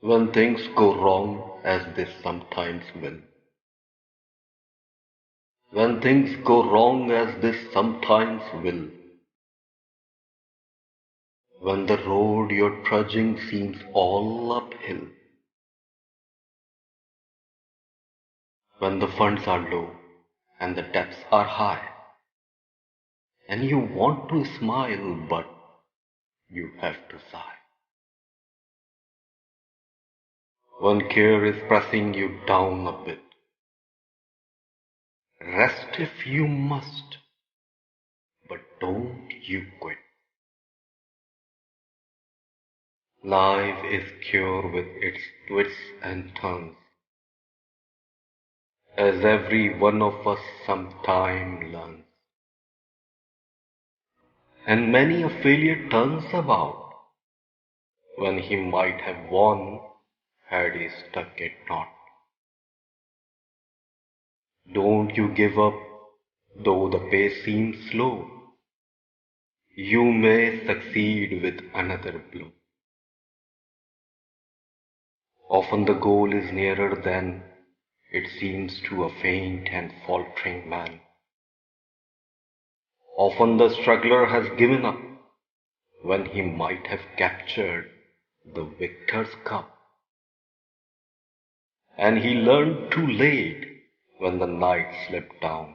When things go wrong, as they sometimes will. When things go wrong, as they sometimes will. When the road you're trudging seems all uphill. When the funds are low and the debts are high. And you want to smile, but you have to sigh. When care is pressing you down a bit. Rest if you must, but don't you quit. Life is cure with its twists and turns, as every one of us sometime learns. And many a failure turns about, when he might have won had he stuck it not. Don't you give up, though the pace seems slow. You may succeed with another blow. Often the goal is nearer than it seems to a faint and faltering man. Often the struggler has given up when he might have captured the victor's cup. And he learned too late when the night slipped down.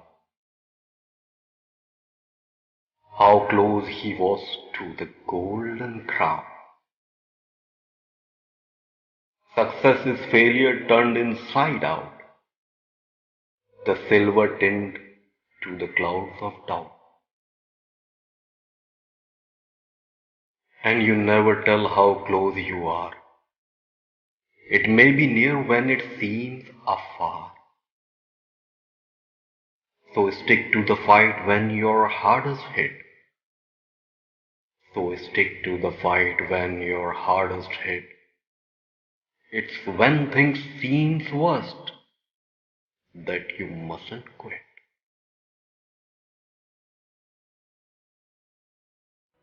How close he was to the golden crown. Success is failure turned inside out, the silver tint to the clouds of doubt. And you never tell how close you are. It may be near when it seems afar. So stick to the fight when you're hardest hit. So stick to the fight when you're hardest hit. It's when things seem worst that you mustn't quit.